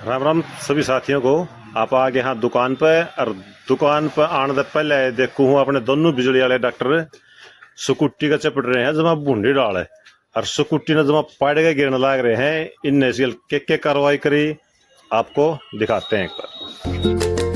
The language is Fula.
राम राम सभी साथियों को। आप आ गए यहाँ दुकान पे, और दुकान पे आने से पहले देखू हूँ अपने दोनों बिजली वाले डॉक्टर स्कूटी का चपट रहे हैं जमा बूंदी डाल है, और स्कूटी ने जमा पाड़ के गिरने लग रहे हैं। इनने के कार्रवाई करी आपको दिखाते हैं एक बार।